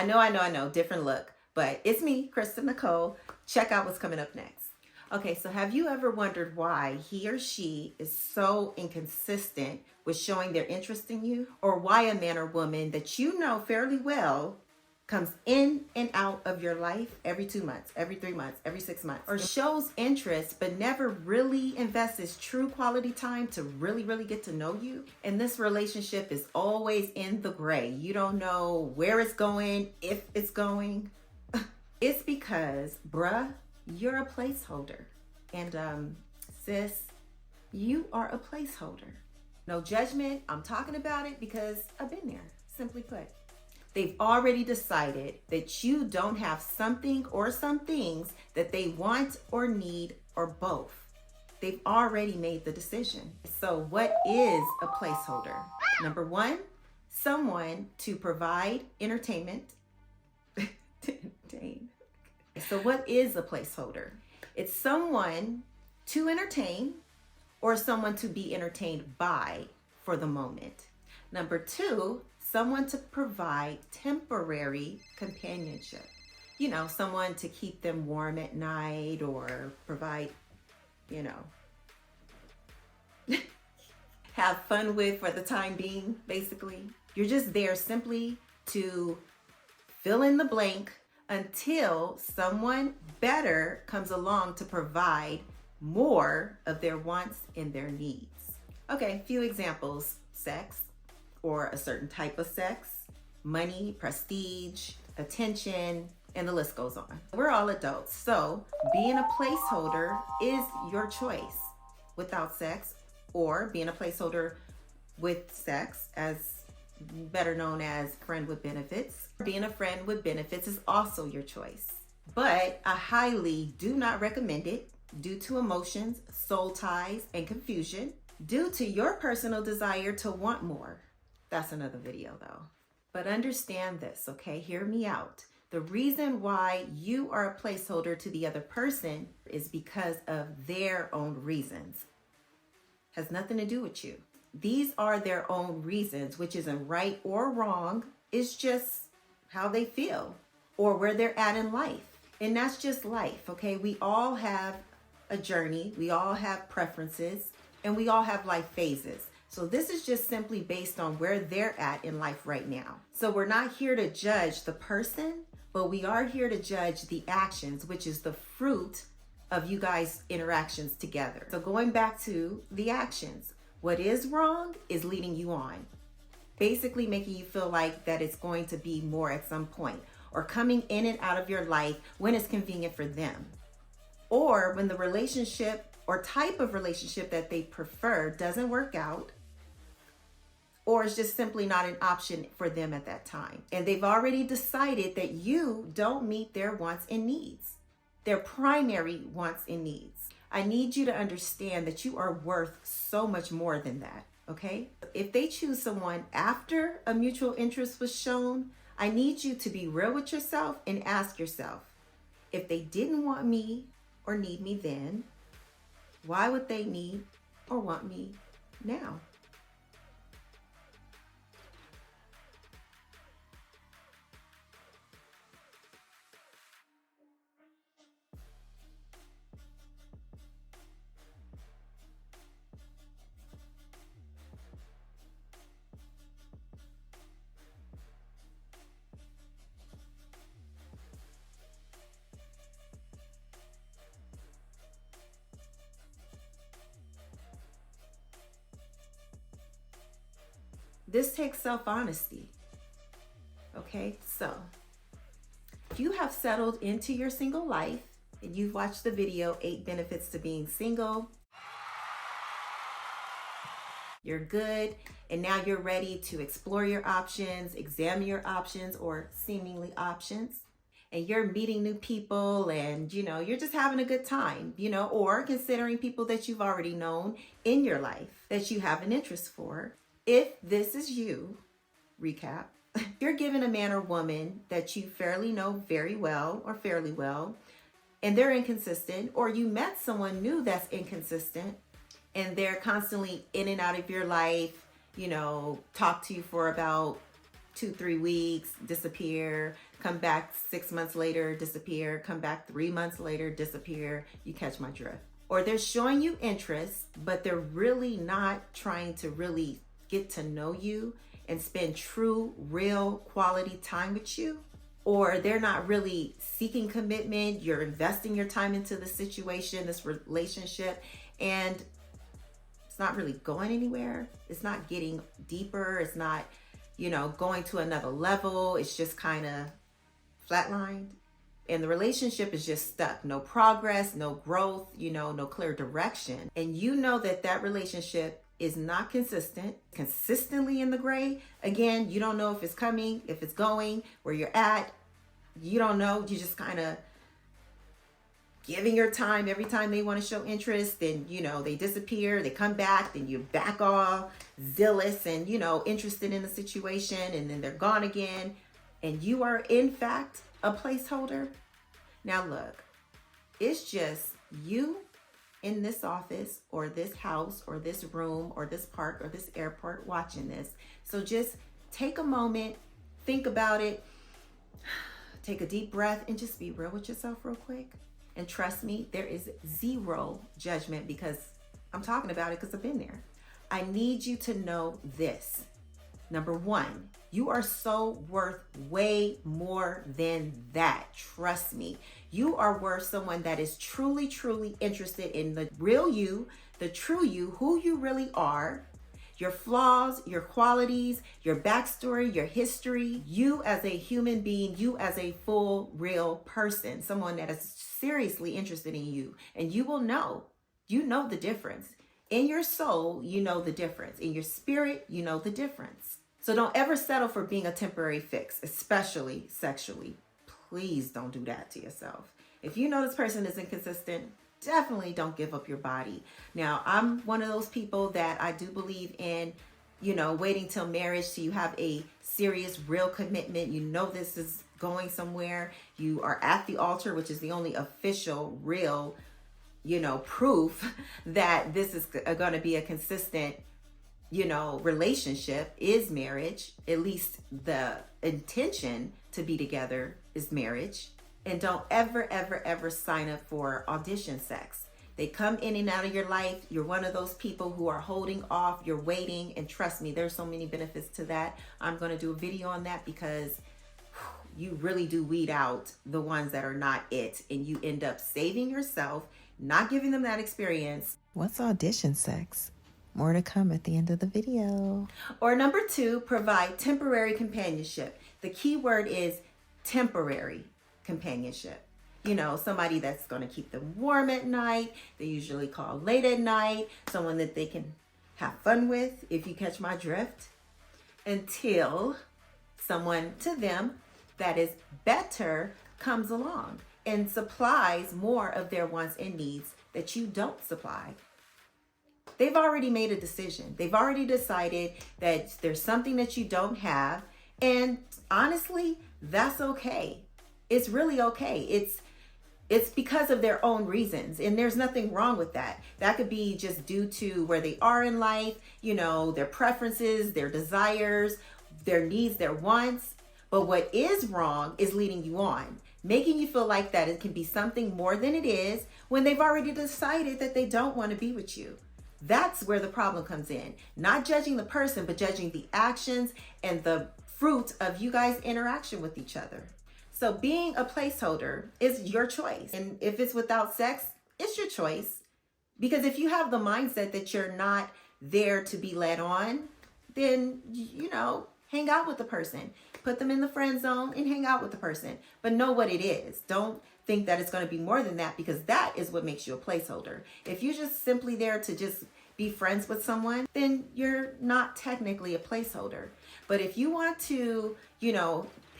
I know, different look, but it's me, Krista Nicole. Check out what's coming up next. Okay, so have you ever wondered why he or she is so inconsistent with showing their interest in you? Or why a man or woman that you know fairly well comes in and out of your life every 2 months, every 3 months, every 6 months, or shows interest but never really invests true quality time to really get to know you? And this relationship is always in the gray. You don't know where it's going, if it's going. It's because, bruh, you're a placeholder. And sis, you are a placeholder. No judgment. I'm talking about it because I've been there, simply put. They've already decided that you don't have something or some things that they want or need or both. They've already made the decision. So what is a placeholder? Number one, someone to provide entertainment. So what is a placeholder? It's someone to entertain or someone to be entertained by for the moment. Number two, someone to provide temporary companionship. You know, someone to keep them warm at night or provide, you know, have fun with for the time being, basically. You're just there simply to fill in the blank until someone better comes along to provide more of their wants and their needs. Okay, few examples: sex, or a certain type of sex, money, prestige, attention, and the list goes on. We're all adults, so being a placeholder is your choice without sex, or being a placeholder with sex, as better known as friend with benefits. Being a friend with benefits is also your choice. But I highly do not recommend it due to emotions, soul ties, and confusion, due to your personal desire to want more. That's another video though. But understand this, okay? Hear me out. The reason why you are a placeholder to the other person is because of their own reasons. Has nothing to do with you. These are their own reasons, which isn't right or wrong. It's just how they feel or where they're at in life. And that's just life, okay? We all have a journey. We all have preferences, and we all have life phases. So this is just simply based on where they're at in life right now. So we're not here to judge the person, but we are here to judge the actions, which is the fruit of you guys' interactions together. So going back to the actions, what is wrong is leading you on. Basically making you feel like that it's going to be more at some point, or coming in and out of your life when it's convenient for them. Or when the relationship or type of relationship that they prefer doesn't work out, or it's just simply not an option for them at that time. And they've already decided that you don't meet their wants and needs, their primary wants and needs. I need you to understand that you are worth so much more than that, okay? If they choose someone after a mutual interest was shown, I need you to be real with yourself and ask yourself, if they didn't want me or need me then, why would they need or want me now? This takes self-honesty, okay? So if you have settled into your single life and you've watched the video, 8 Benefits to Being Single, you're good, and now you're ready to explore your options, examine your options or seemingly options, and you're meeting new people and, you know, you're just having a good time, you know, or considering people that you've already known in your life that you have an interest for. If this is you, recap, you're given a man or woman that you fairly know very well or fairly well, and they're inconsistent, or you met someone new that's inconsistent and they're constantly in and out of your life, you know, talk to you for about 2-3 weeks, disappear, come back 6 months later, disappear, come back 3 months later, disappear. You catch my drift. Or they're showing you interest, but they're really not trying to really get to know you and spend true, real quality time with you. Or they're not really seeking commitment. You're investing your time into the situation, this relationship, and it's not really going anywhere. It's not getting deeper. It's not, going to another level. It's just kind of flatlined. And the relationship is just stuck. No progress, no growth, no clear direction. And you know that relationship is not consistently in the gray. Again, you don't know if it's coming, if it's going, where you're at. You don't know. You just kind of giving your time every time they want to show interest. Then, they disappear, they come back, then you back all zealous and, interested in the situation, and then they're gone again. And you are, in fact, a placeholder. Now, look, it's just you in this office or this house or this room or this park or this airport watching this. So just take a moment, think about it, take a deep breath, and just be real with yourself real quick. And trust me, there is zero judgment because I'm talking about it because I've been there. I need you to know this. Number one, you are so worth way more than that. Trust me. You are worth someone that is truly, truly interested in the real you, the true you, who you really are, your flaws, your qualities, your backstory, your history, you as a human being, you as a full, real person, someone that is seriously interested in you. And you will know, the difference. In your soul, you know the difference. In your spirit, you know the difference. So don't ever settle for being a temporary fix, especially sexually. Please don't do that to yourself. If you know this person is inconsistent, definitely don't give up your body. Now, I'm one of those people that I do believe in, waiting till marriage so you have a serious, real commitment. This is going somewhere. You are at the altar, which is the only official, real, proof that this is going to be a consistent relationship is marriage. At least the intention to be together is marriage. And don't ever, ever, ever sign up for audition sex. They come in and out of your life. You're one of those people who are holding off, you're waiting. And trust me, there's so many benefits to that. I'm going to do a video on that because you really do weed out the ones that are not it. And you end up saving yourself, not giving them that experience. What's audition sex? More to come at the end of the video. Or number two, provide temporary companionship. The key word is temporary companionship. Somebody that's going to keep them warm at night. They usually call late at night. Someone that they can have fun with, if you catch my drift. Until someone to them that is better comes along and supplies more of their wants and needs that you don't supply. They've already made a decision. They've already decided that there's something that you don't have. And honestly, that's okay. It's really okay. It's because of their own reasons. And there's nothing wrong with that. That could be just due to where they are in life, their preferences, their desires, their needs, their wants. But what is wrong is leading you on, making you feel like that it can be something more than it is when they've already decided that they don't want to be with you. That's where the problem comes in. Not judging the person, but judging the actions and the fruit of you guys' interaction with each other. So being a placeholder is your choice. And if it's without sex, it's your choice. Because if you have the mindset that you're not there to be led on, then, hang out with the person. Put them in the friend zone and hang out with the person. But know what it is. Don't think that it's going to be more than that, because that is what makes you a placeholder. If you're just simply there to just be friends with someone, then you're not technically a placeholder. But if you want to,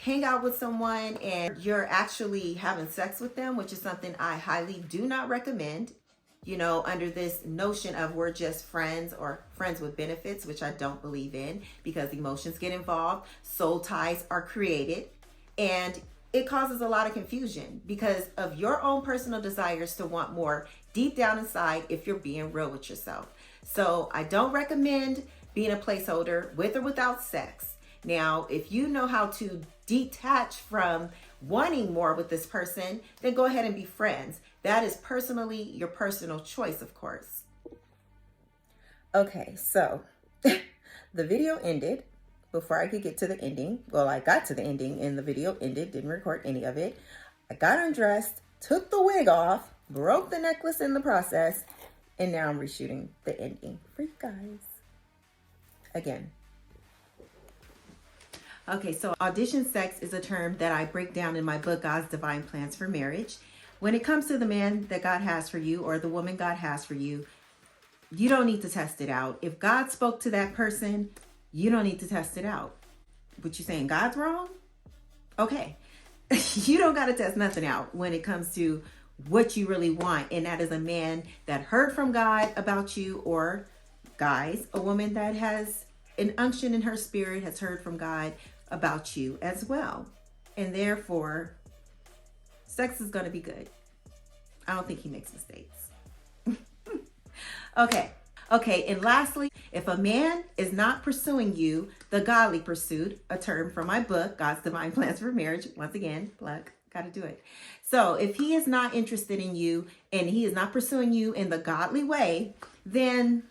hang out with someone and you're actually having sex with them, which is something I highly do not recommend, under this notion of we're just friends or friends with benefits, which I don't believe in, because emotions get involved, soul ties are created, and it causes a lot of confusion because of your own personal desires to want more deep down inside if you're being real with yourself. So I don't recommend being a placeholder with or without sex. Now, if you know how to detach from wanting more with this person, then go ahead and be friends. That is personally your personal choice, of course. Okay, so the video ended before I could get to the ending. Well, I got to the ending and the video ended, didn't record any of it. I got undressed, took the wig off, broke the necklace in the process, and now I'm reshooting the ending for you guys. Again. Okay, so audition sex is a term that I break down in my book, God's Divine Plans for Marriage. When it comes to the man that God has for you or the woman God has for you, you don't need to test it out. If God spoke to that person, you don't need to test it out. What you saying, God's wrong? Okay. You don't got to test nothing out when it comes to what you really want. And that is a man that heard from God about you, or guys, a woman that has an unction in her spirit has heard from God about you as well. And therefore, sex is going to be good. I don't think he makes mistakes. Okay, and lastly, if a man is not pursuing you, the godly pursuit, a term from my book, God's Divine Plans for Marriage, once again, plug, gotta do it. So if he is not interested in you and he is not pursuing you in the godly way, then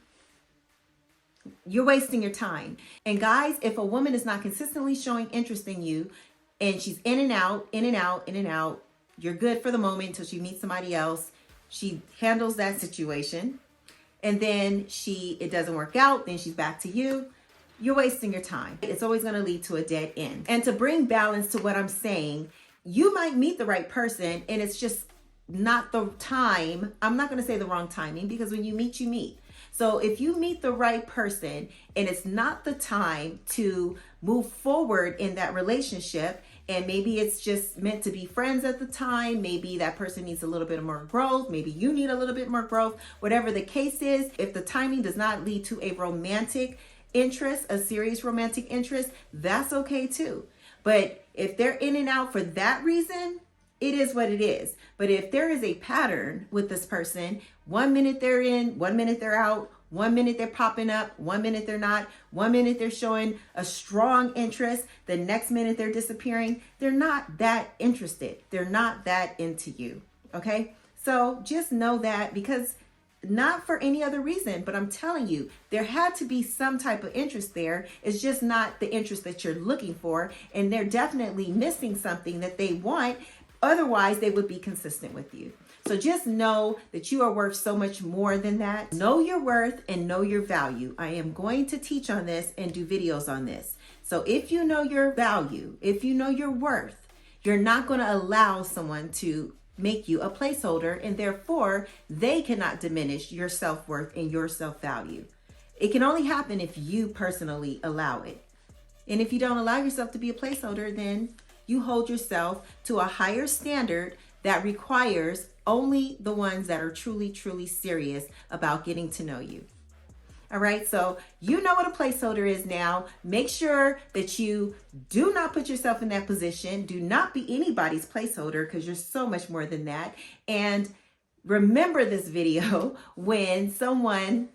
you're wasting your time. And guys, if a woman is not consistently showing interest in you and she's in and out, in and out, in and out, you're good for the moment until she meets somebody else. She handles that situation. And then it doesn't work out, then she's back to you. You're wasting your time. It's always going to lead to a dead end. And to bring balance to what I'm saying, you might meet the right person and it's just not the time. I'm not going to say the wrong timing, because when you meet, you meet. So if you meet the right person and it's not the time to move forward in that relationship, and maybe it's just meant to be friends at the time, maybe that person needs a little bit more growth, maybe you need a little bit more growth, whatever the case is, if the timing does not lead to a romantic interest, a serious romantic interest, that's okay too. But if they're in and out for that reason, it is what it is. But if there is a pattern with this person, 1 minute they're in, 1 minute they're out, 1 minute they're popping up, 1 minute they're not, 1 minute they're showing a strong interest, the next minute they're disappearing, they're not that interested. They're not that into you. Okay? So just know that, because not for any other reason, but I'm telling you, there had to be some type of interest there. It's just not the interest that you're looking for. And they're definitely missing something that they want. Otherwise, they would be consistent with you. So just know that you are worth so much more than that. Know your worth and know your value. I am going to teach on this and do videos on this. So if you know your value, if you know your worth, you're not going to allow someone to make you a placeholder, and therefore they cannot diminish your self-worth and your self-value. It can only happen if you personally allow it. And if you don't allow yourself to be a placeholder, then you hold yourself to a higher standard that requires only the ones that are truly, truly serious about getting to know you. All right, so you know what a placeholder is now. Make sure that you do not put yourself in that position. Do not be anybody's placeholder, because you're so much more than that. And remember this video when someone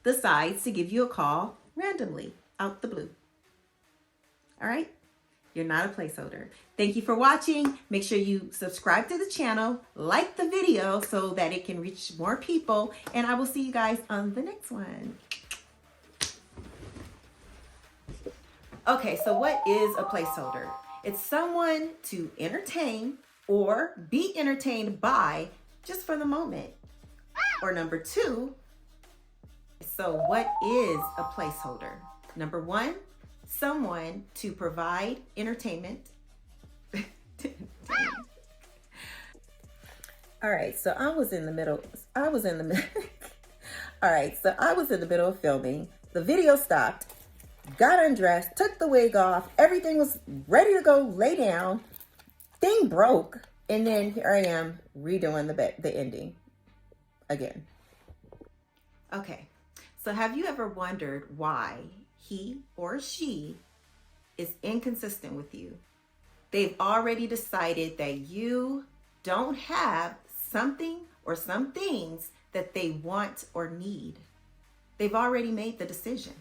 decides to give you a call randomly out the blue. All right? You're not a placeholder. Thank you for watching. Make sure you subscribe to the channel, like the video so that it can reach more people, and I will see you guys on the next one. Okay, so what is a placeholder? It's someone to entertain or be entertained by just for the moment. Or number two, so what is a placeholder? Number one, someone to provide entertainment. All right, so I was in the middle of filming. The video stopped, got undressed, took the wig off, everything was ready to go lay down. Thing broke, and then here I am redoing the ending again. Okay, so have you ever wondered why he or she is inconsistent with you? They've already decided that you don't have something or some things that they want or need. They've already made the decision.